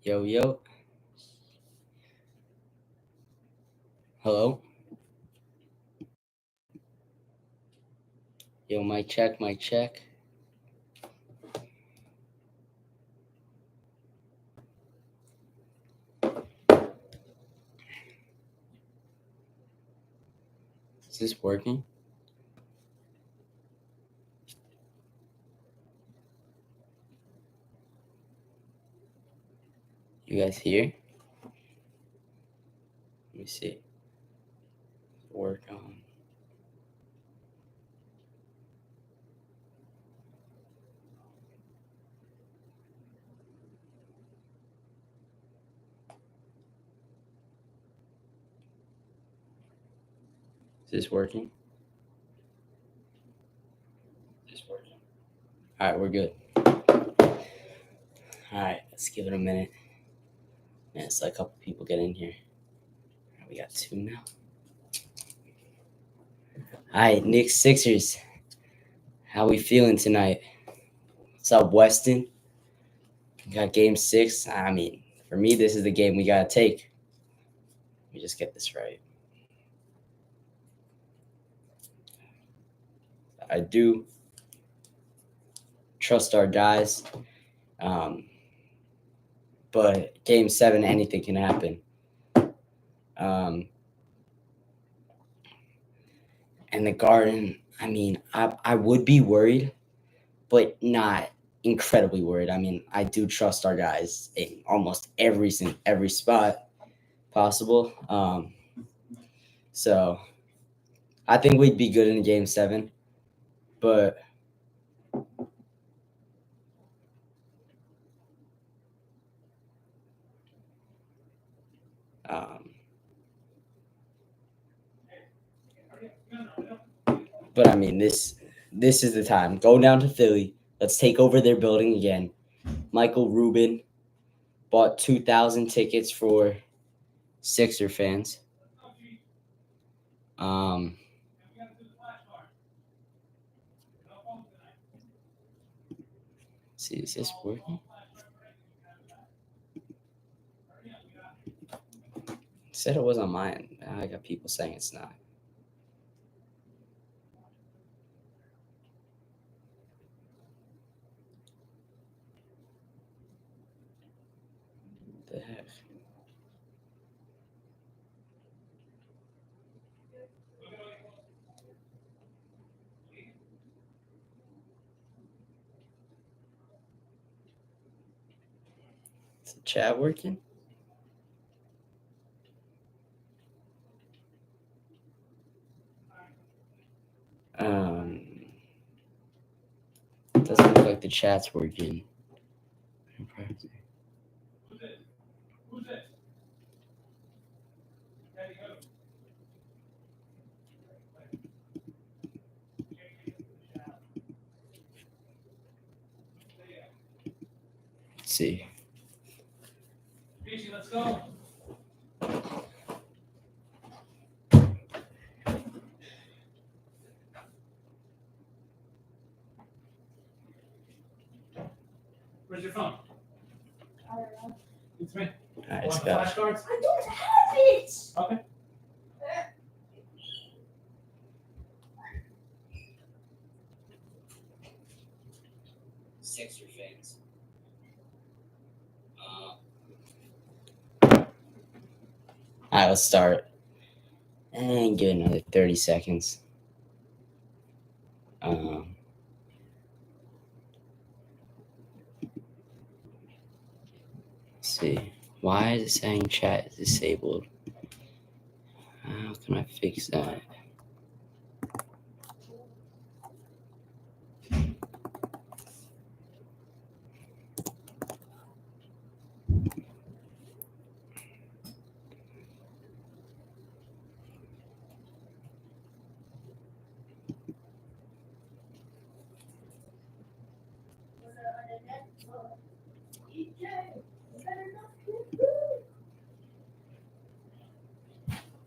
Yo, yo. Hello? Yo, mic check, mic check. Is this working? You guys here? Let me see. Work on. Is this working? Is this working? All right, we're good. All right, let's give it a minute. Yeah, it's like a couple people get in here. We got two now. All right, Knicks Sixers. How we feeling tonight? What's up, Weston? We got game 6. I mean, for me, this is the game we got to take. Let me just get this right. I do trust our guys. But game 7, anything can happen. And the Garden, I mean, I would be worried, but not incredibly worried. I mean, I do trust our guys in almost every spot possible. So I think we'd be good in game 7, but I mean, this is the time. Go down to Philly. Let's take over their building again. Michael Rubin bought 2,000 tickets for Sixer fans. See, is this working? Said it was on mine. Now I got people saying it's not. What the heck? Is the chat working? Doesn't look like the chat's working. Let's see. Let's go. Where's your phone? I don't know. It's me. All right, Want it's the got. flashcards? I don't have it. Okay. Sixer fans. All right, let's start. And give it another 30 seconds. Let's see. Why is it saying chat is disabled? How can I fix that?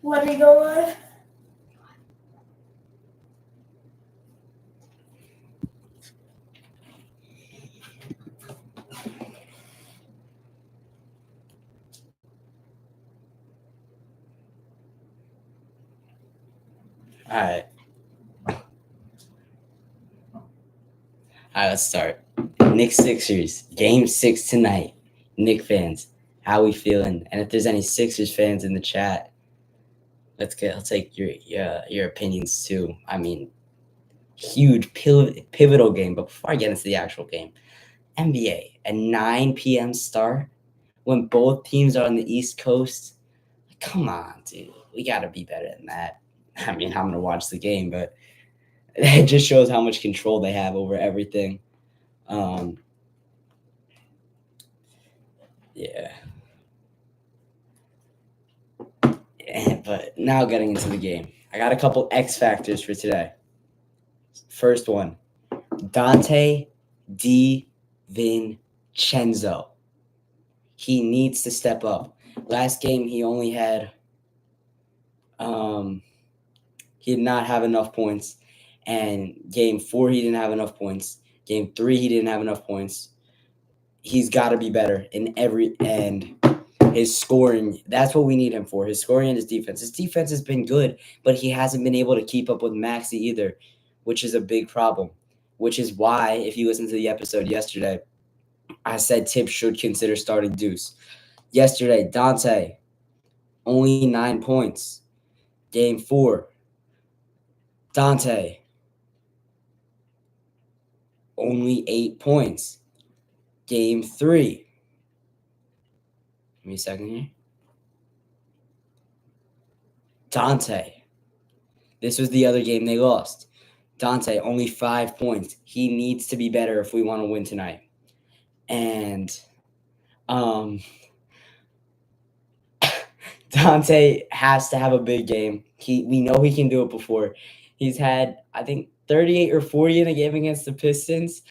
Let me go on. All right. All right, let's start. Knicks Sixers, game 6 tonight. Knicks fans, how we feeling? And if there's any Sixers fans in the chat, I'll take your opinions too. I mean, huge pivotal game. But before I get into the actual game, NBA, a 9 p.m. start when both teams are on the East Coast. Come on, dude. We got to be better than that. I mean, I'm going to watch the game, but it just shows how much control they have over everything. Yeah. But now getting into the game. I got a couple X factors for today. First one, Dante DiVincenzo. He needs to step up. Last game he only had he did not have enough points. And game 4 he didn't have enough points. Game 3 he didn't have enough points. He's got to be better in every end. His scoring, that's what we need him for. His scoring and his defense. His defense has been good, but he hasn't been able to keep up with Maxey either, which is a big problem. Which is why, if you listen to the episode yesterday, I said Tibbs should consider starting Deuce. Yesterday, Dante, only 9 points. Game 4, Dante, only 8 points. Game 3. Give me a second here. Dante. This was the other game they lost. Dante, only 5 points. He needs to be better if we want to win tonight. And Dante has to have a big game. We know he can do it before. He's had, I think, 38 or 40 in a game against the Pistons.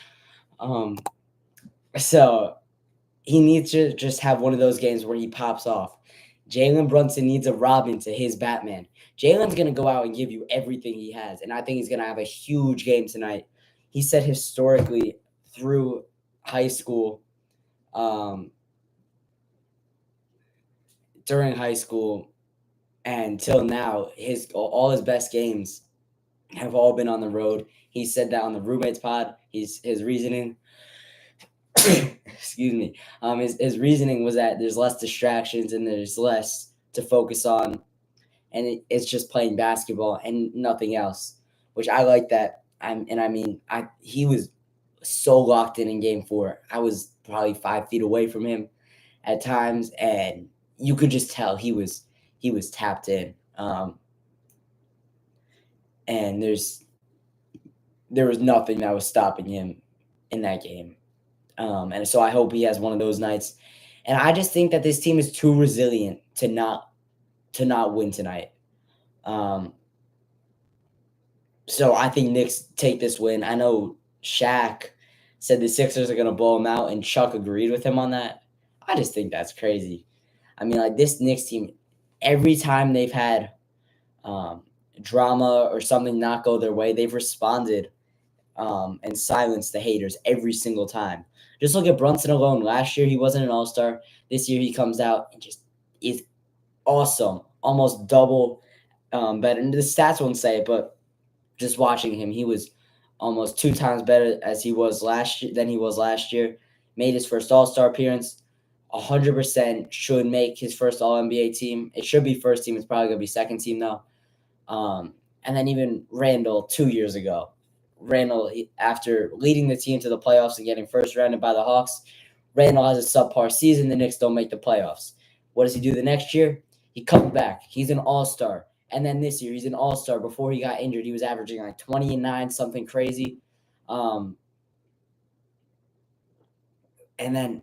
So he needs to just have one of those games where he pops off. Jalen Brunson needs a Robin to his Batman. Jalen's going to go out and give you everything he has, and I think he's going to have a huge game tonight. He said historically through high school, during high school and till now, all his best games have all been on the road. He said that on the Roommates pod. His reasoning excuse me. His reasoning was that there's less distractions and there's less to focus on, and it's just playing basketball and nothing else, which I like that. He was so locked in game 4. I was probably 5 feet away from him at times, and you could just tell he was tapped in. And there was nothing that was stopping him in that game. And so I hope he has one of those nights. And I just think that this team is too resilient to not win tonight. So I think Knicks take this win. I know Shaq said the Sixers are going to blow him out, and Chuck agreed with him on that. I just think that's crazy. I mean, like, this Knicks team, every time they've had drama or something not go their way, they've responded and silenced the haters every single time. Just look at Brunson alone. Last year, he wasn't an all-star. This year, he comes out and just is awesome, almost double better. And the stats won't say it, but just watching him, he was almost 2 times better as he was last year than he was last year. Made his first all-star appearance. 100% should make his first All-NBA team. It should be first team. It's probably going to be second team, though. And then even Randall 2 years ago. Randall, after leading the team to the playoffs and getting first rounded by the Hawks, Randall has a subpar season. The Knicks don't make the playoffs. What does he do the next year? He comes back. He's an all-star. And then this year, he's an all-star. Before he got injured, he was averaging like 20 and 9, something crazy. And then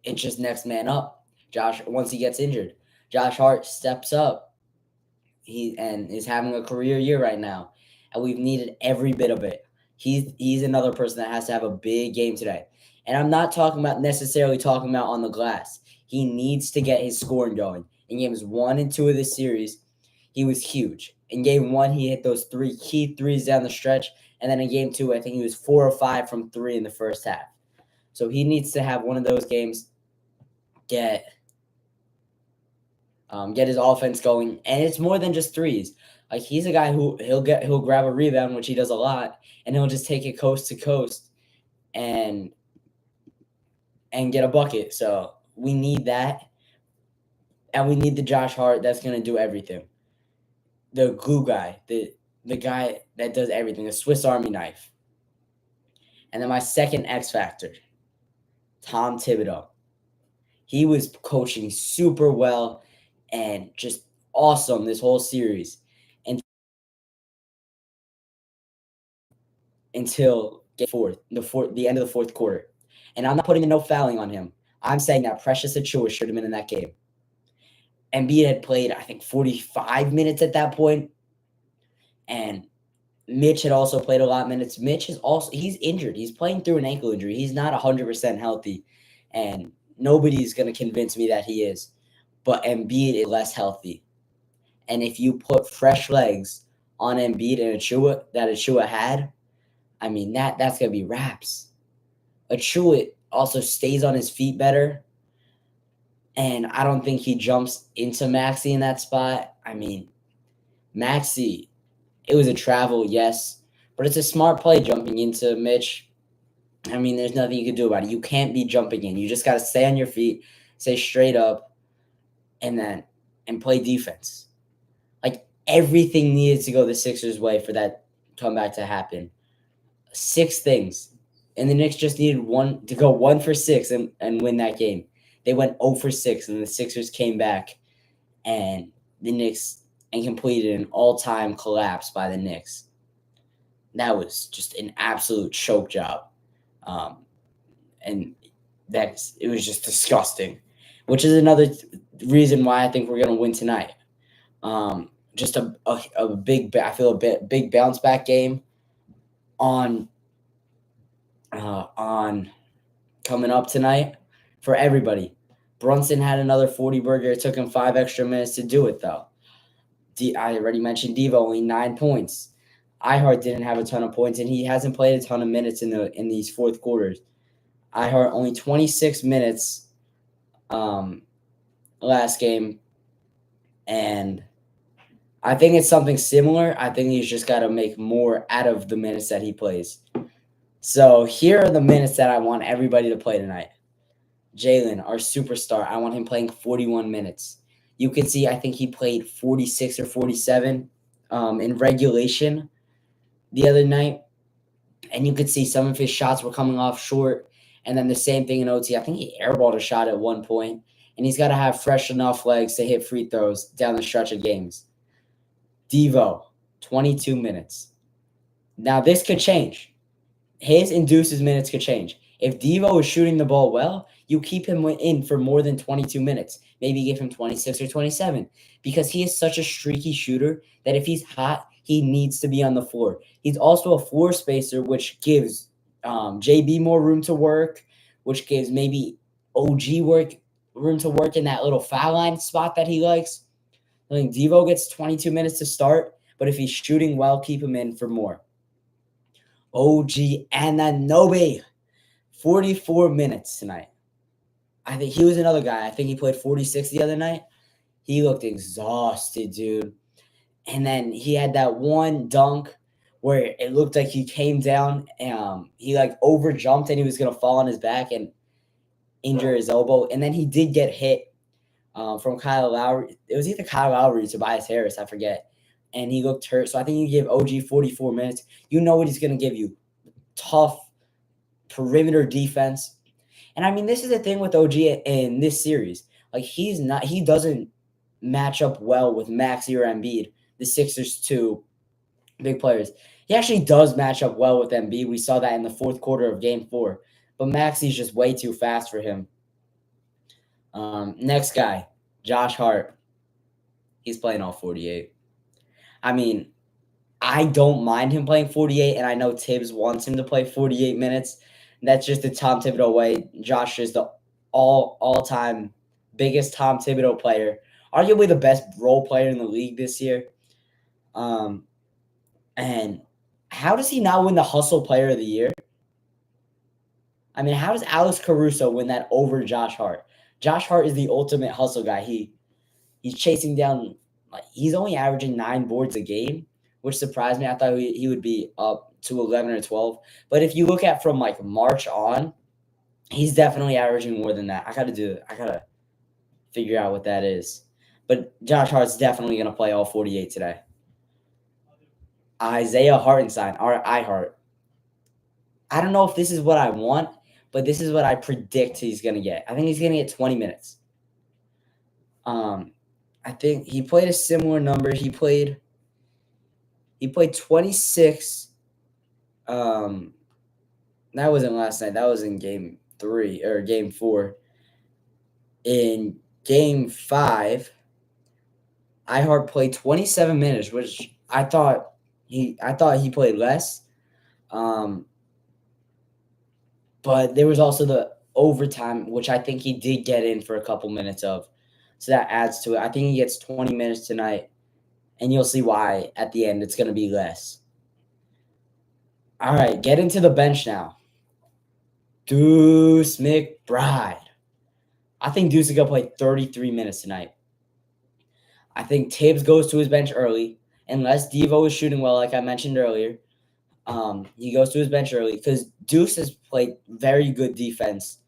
it's just next man up. Once he gets injured, Josh Hart steps up. He is having a career year right now, and we've needed every bit of it. He's another person that has to have a big game today. And I'm not necessarily talking about on the glass. He needs to get his scoring going. In games 1 and 2 of this series, he was huge. In game 1, he hit those 3 key threes down the stretch. And then in game 2, I think he was 4 or 5 from 3 in the first half. So he needs to have one of those games, get his offense going. And it's more than just threes. Like he's a guy who he'll grab a rebound, which he does a lot, and he'll just take it coast to coast and get a bucket. So we need that, and we need the Josh Hart that's gonna do everything. The glue guy, the guy that does everything, the Swiss Army knife. And then my second X factor, Tom Thibodeau. He was coaching super well and just awesome this whole series. And until the end of the fourth quarter. And I'm not putting no fouling on him. I'm saying that Precious Achiuwa should have been in that game. Embiid had played, I think, 45 minutes at that point, and Mitch had also played a lot of minutes. He's injured. He's playing through an ankle injury. He's not 100% healthy, and nobody's going to convince me that he is. But Embiid is less healthy. And if you put fresh legs on Embiid and Achiuwa had, I mean, that's going to be wraps. Achiuwa also stays on his feet better, and I don't think he jumps into Maxey in that spot. I mean, Maxey, it was a travel, yes, but it's a smart play jumping into Mitch. I mean, there's nothing you can do about it. You can't be jumping in. You just got to stay on your feet, stay straight up, and play defense. Like, everything needed to go the Sixers' way for that comeback to happen. 6 things. And the Knicks just needed to go 1 for 6 and win that game. They went 0 for 6, and the Sixers came back, and the Knicks completed an all-time collapse by the Knicks. That was just an absolute choke job. And it was just disgusting, which is another reason why I think we're going to win tonight. Just a big bounce back game on coming up tonight for everybody. Brunson had another 40-burger. It took him 5 extra minutes to do it, though. I already mentioned Devo, only 9 points. Ihart didn't have a ton of points, and he hasn't played a ton of minutes in these fourth quarters. Ihart only 26 minutes last game, and I think it's something similar. I think he's just got to make more out of the minutes that he plays. So here are the minutes that I want everybody to play tonight. Jalen, our superstar, I want him playing 41 minutes. You can see I think he played 46 or 47 in regulation the other night. And you could see some of his shots were coming off short. And then the same thing in OT. I think he airballed a shot at one point. And he's got to have fresh enough legs to hit free throws down the stretch of games. Devo, 22 minutes. Now, this could change. His and Deuce's minutes could change. If Devo is shooting the ball well, you keep him in for more than 22 minutes. Maybe give him 26 or 27 because he is such a streaky shooter that if he's hot, he needs to be on the floor. He's also a floor spacer, which gives JB more room to work, which gives maybe OG room to work in that little foul line spot that he likes. I think Devo gets 22 minutes to start, but if he's shooting well, keep him in for more. OG Anunoby, 44 minutes tonight. I think he was another guy. I think he played 46 the other night. He looked exhausted, dude. And then he had that one dunk where it looked like he came down and he like over jumped and he was going to fall on his back and injure his elbow. And then he did get hit from Kyle Lowry. It was either Kyle Lowry or Tobias Harris, I forget. And he looked hurt. So I think you give OG 44 minutes. You know what he's going to give you. Tough perimeter defense. And I mean, this is the thing with OG in this series. Like he doesn't match up well with Maxey or Embiid, the Sixers' 2 big players. He actually does match up well with Embiid. We saw that in the fourth quarter of Game 4. But Maxey's just way too fast for him. Next guy, Josh Hart. He's playing all 48. I mean, I don't mind him playing 48, and I know Tibbs wants him to play 48 minutes. That's just the Tom Thibodeau way. Josh is the all-time biggest Tom Thibodeau player, arguably the best role player in the league this year. And how does he not win the Hustle Player of the Year? I mean, how does Alex Caruso win that over Josh Hart? Josh Hart is the ultimate hustle guy. He's chasing down He's only averaging 9 boards a game, which surprised me. I thought he would be up to 11 or 12. But if you look at from like March on, he's definitely averaging more than that. I gotta figure out what that is. But Josh Hart's definitely gonna play all 48 today. Isaiah Hartenstein, or iHeart. I don't know if this is what I want, but this is what I predict he's gonna get. I think he's gonna get 20 minutes. I think he played a similar number. He played 26. That wasn't last night. That was in game 3 or game 4. In game 5, iHeart played 27 minutes, which I thought he played less. But there was also the overtime, which I think he did get in for a couple minutes of. So that adds to it. I think he gets 20 minutes tonight, and you'll see why at the end it's going to be less. All right, get into the bench now. Deuce McBride. I think Deuce is going to play 33 minutes tonight. I think Tibbs goes to his bench early, unless Devo is shooting well, like I mentioned earlier. He goes to his bench early because Deuce has played very good defense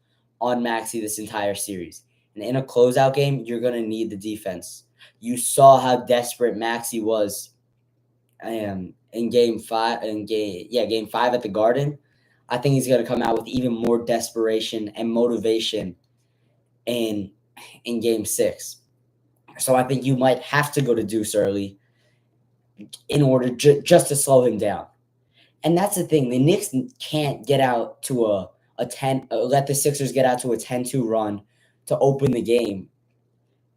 on Maxey this entire series. And in a closeout game, you're going to need the defense. You saw how desperate Maxey was in game 5 game 5 at the Garden. I think he's going to come out with even more desperation and motivation in game 6. So I think you might have to go to Deuce early in order just to slow him down. And that's the thing. The Knicks can't get out to a 10 let the Sixers get out to a 10-2 run to open the game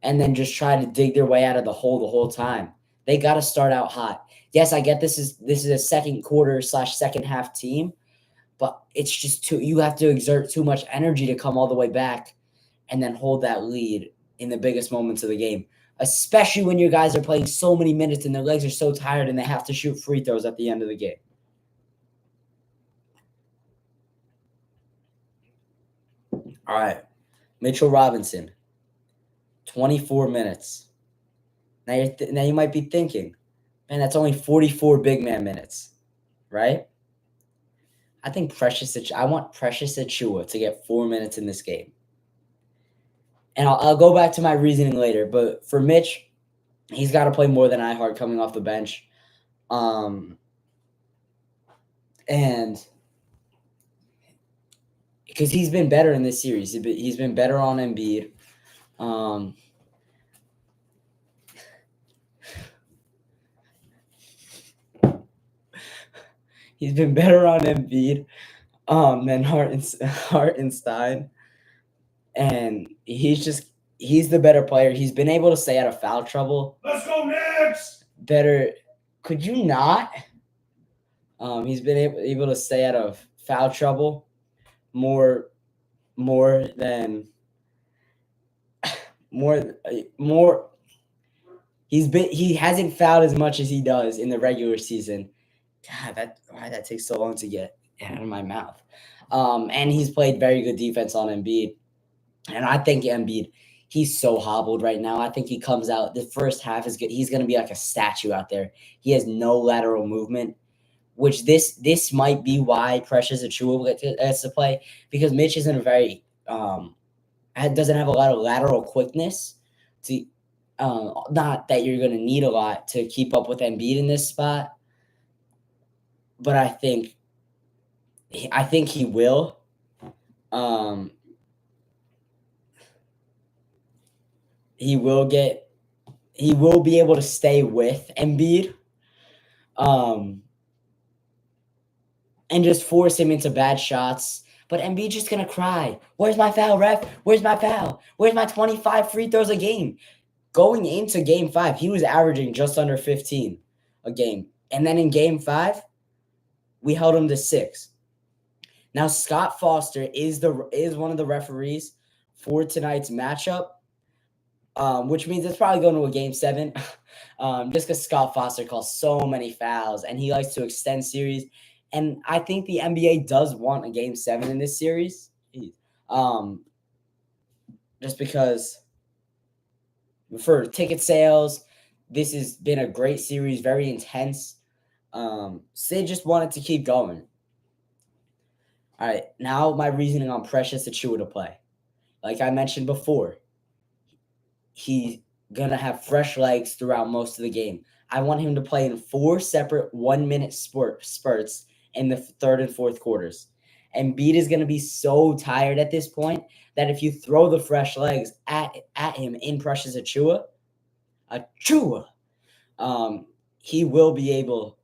and then just try to dig their way out of the hole the whole time. They got to start out hot. Yes, I get this is a second quarter / second half team, but it's just you have to exert too much energy to come all the way back and then hold that lead in the biggest moments of the game, especially when your guys are playing so many minutes and their legs are so tired and they have to shoot free throws at the end of the game. All right, Mitchell Robinson, 24 minutes. Now you might be thinking, man, that's only 44 big man minutes, right? I want Precious Achiuwa to get 4 minutes in this game. And I'll go back to my reasoning later, but for Mitch, he's got to play more than iHeart coming off the bench. And because he's been better in this series. He's been better on Embiid. He's been better on Embiid than Hartenstein. And he's the better player. He's been able to stay out of foul trouble. Let's go Knicks! Better. Could you not? He's been able to stay out of foul trouble more than he hasn't fouled as much as he does in the regular season. God, why that takes so long to get out of my mouth. And he's played very good defense on Embiid. And I think Embiid, he's so hobbled right now. I think he comes out, the first half is good. He's going to be like a statue out there. He has no lateral movement, which this might be why Precious Achiuwa gets to play, because Mitch isn't a very doesn't have a lot of lateral quickness. To not that you're going to need a lot to keep up with Embiid in this spot, but I think he will. He will be able to stay with Embiid. And just force him into bad shots. But Embiid's just going to cry. Where's my foul, ref? Where's my foul? Where's my 25 free throws a game? Going into game 5, he was averaging just under 15 a game. And then in game 5, we held him to 6. Now, Scott Foster is one of the referees for tonight's matchup, which means it's probably going to a game 7, just because Scott Foster calls so many fouls, and he likes to extend series. And I think the NBA does want a game 7 in this series, just because for ticket sales, this has been a great series, very intense. Sid just wanted to keep going. All right, now my reasoning on Precious Achua to play. Like I mentioned before, he's gonna have fresh legs throughout most of the game. I want him to play in 4 separate 1-minute spurts in the third and fourth quarters. Embiid is gonna be so tired at this point that if you throw the fresh legs at him in Precious Achua, he will be able.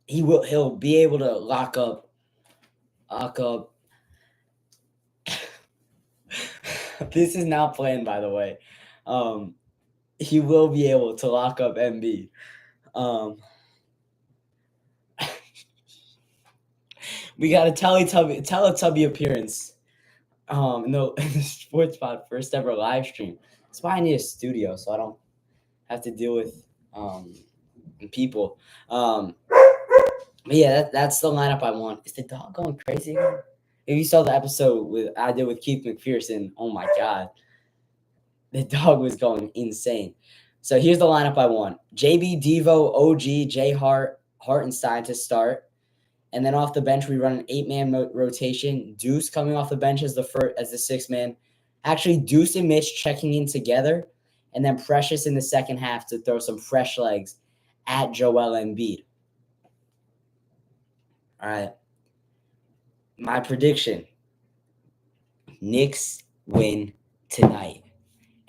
He'll be able to lock up. This is not planned, by the way. He will be able to lock up Embiid. We got a Teletubby appearance. In the Sports Pod first ever live stream. That's why I need a studio so I don't have to deal with people. But yeah, that's the lineup I want. Is the dog going crazy again? If you saw the episode I did with Keith McPherson, oh my god, the dog was going insane. So here's the lineup I want: JB, Devo, OG, J Hart, Hartenstein to start. And then off the bench, we run an 8-man rotation. Deuce coming off the bench as the 6th man. Actually, Deuce and Mitch checking in together. And then Precious in the second half to throw some fresh legs at Joel Embiid. All right. My prediction. Knicks win tonight.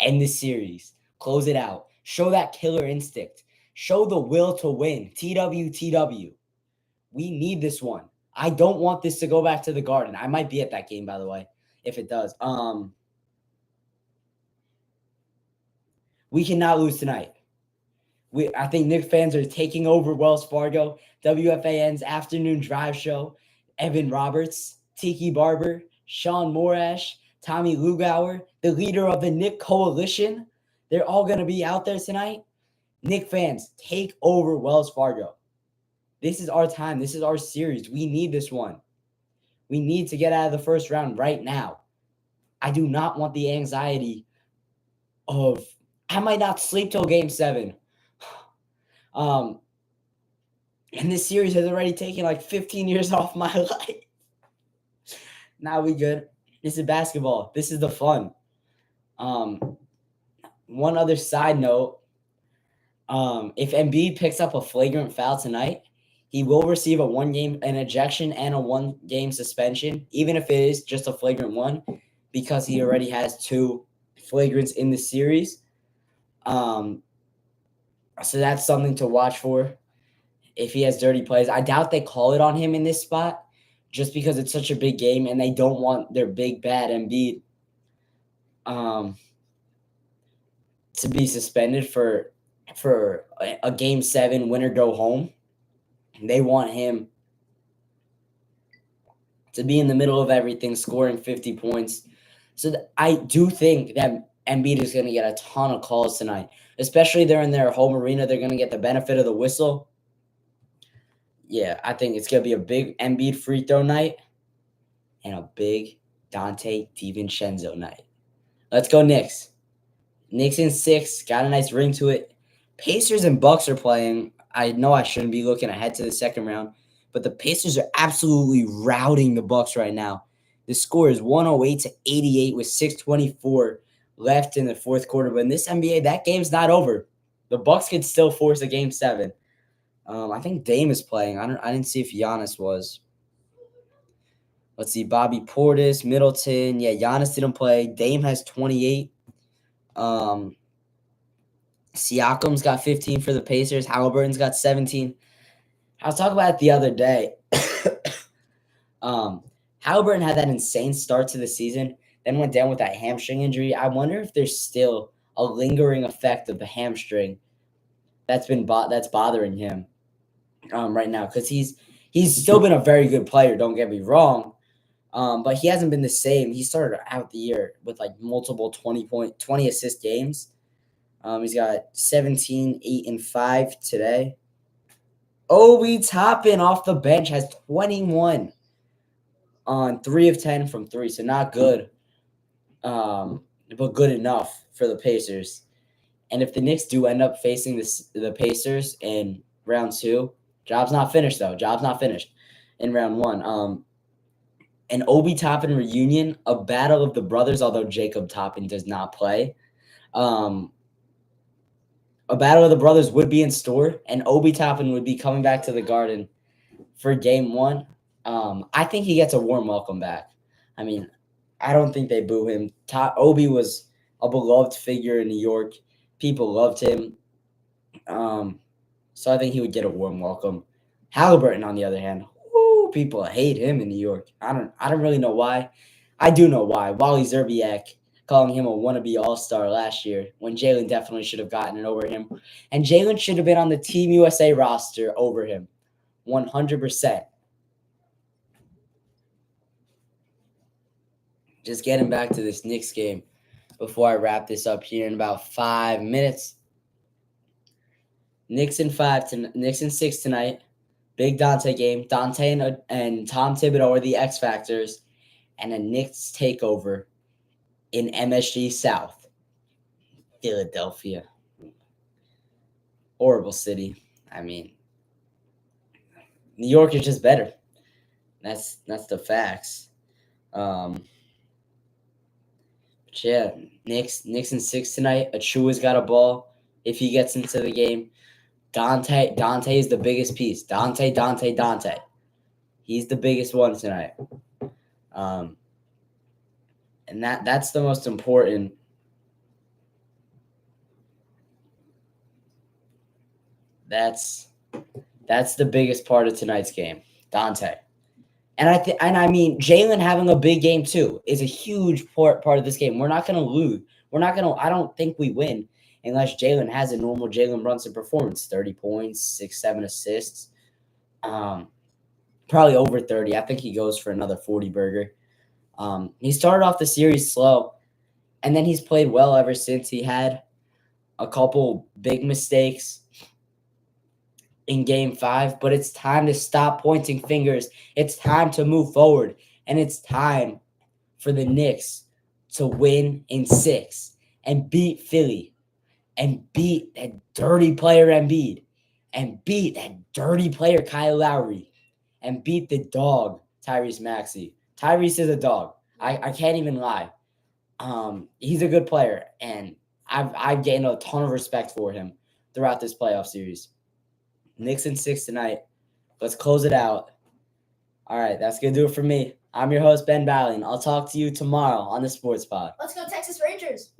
End the series. Close it out. Show that killer instinct. Show the will to win. TWTW. We need this one. I don't want this to go back to the Garden. I might be at that game, by the way, if it does. We cannot lose tonight. I think Knicks fans are taking over Wells Fargo. WFAN's afternoon drive show. Evan Roberts, Tiki Barber, Sean Morash, Tommy Lugauer, the leader of the Knick Coalition. They're all going to be out there tonight. Knick fans, take over Wells Fargo. This is our time. This is our series. We need this one. We need to get out of the first round right now. I do not want the anxiety of I might not sleep till game 7. And this series has already taken like 15 years off my life. Now we good. This is basketball. This is the fun. One other side note. If Embiid picks up a flagrant foul tonight, he will receive an ejection and a 1-game suspension, even if it is just a flagrant one, because he already has 2 flagrants in the series. So that's something to watch for if he has dirty plays. I doubt they call it on him in this spot just because it's such a big game and they don't want their big bad Embiid to be suspended for a game 7 win or go home. They want him to be in the middle of everything, scoring 50 points. So I do think that Embiid is going to get a ton of calls tonight, especially they're in their home arena. They're going to get the benefit of the whistle. Yeah, I think it's going to be a big Embiid free throw night and a big Dante DiVincenzo night. Let's go Knicks. Knicks in 6, got a nice ring to it. Pacers and Bucks are playing. I know I shouldn't be looking ahead to the second round, but the Pacers are absolutely routing the Bucks right now. The score is 108-88 with 6:24 left in the fourth quarter. But in this NBA, that game's not over. The Bucks could still force a game 7. I think Dame is playing. I didn't see if Giannis was. Let's see, Bobby Portis, Middleton. Yeah, Giannis didn't play. Dame has 28. Siakam's got 15 for the Pacers. Halliburton's got 17. I was talking about it the other day. Halliburton had that insane start to the season, then went down with that hamstring injury. I wonder if there's still a lingering effect of the hamstring that's bothering him right now, because he's still been a very good player. Don't get me wrong, but he hasn't been the same. He started out the year with like multiple 20 assist games. He's got 17, 8, and 5 today. Obi Toppin off the bench has 21 on 3 of 10 from 3, so not good, but good enough for the Pacers. And if the Knicks do end up facing the Pacers in round 2, job's not finished though. Job's not finished in round 1. An Obi Toppin reunion, a battle of the brothers, although Jacob Toppin does not play. A battle of the brothers would be in store, and Obi Toppin would be coming back to the Garden for game 1. I think he gets a warm welcome back. I mean, I don't think they boo him. Obi was a beloved figure in New York. People loved him. So I think he would get a warm welcome. Halliburton, on the other hand, people hate him in New York. I don't really know why. I do know why. Wally Zerbiak calling him a wannabe all-star last year when Jalen definitely should have gotten it over him. And Jalen should have been on the Team USA roster over him. 100%. Just getting back to this Knicks game before I wrap this up here in about 5 minutes. Knicks in 6 tonight. Big Dante game. Dante and Tom Thibodeau are the X factors, and a Knicks takeover in MSG South, Philadelphia. Horrible city. I mean, New York is just better. That's the facts. But yeah, Knicks in 6 tonight. Achua's got a ball if he gets into the game. Dante is the biggest piece. Dante. He's the biggest one tonight. And that's the most important. That's the biggest part of tonight's game, Dante. And I mean Jalen having a big game too is a huge part of this game. We're not gonna lose. I don't think we win unless Jalen has a normal Jalen Brunson performance. 30 points, 6-7 assists. Probably over 30. I think he goes for another 40 burger. He started off the series slow, and then he's played well ever since. He had a couple big mistakes in game 5, but it's time to stop pointing fingers. It's time to move forward, and it's time for the Knicks to win in 6 and beat Philly and beat that dirty player Embiid and beat that dirty player Kyle Lowry and beat the dog Tyrese Maxey. Tyrese is a dog. I can't even lie. He's a good player, and I've gained a ton of respect for him throughout this playoff series. Knicks in 6 tonight. Let's close it out. All right, that's going to do it for me. I'm your host, Ben Ballin. I'll talk to you tomorrow on the Sports Pod. Let's go Texas Rangers.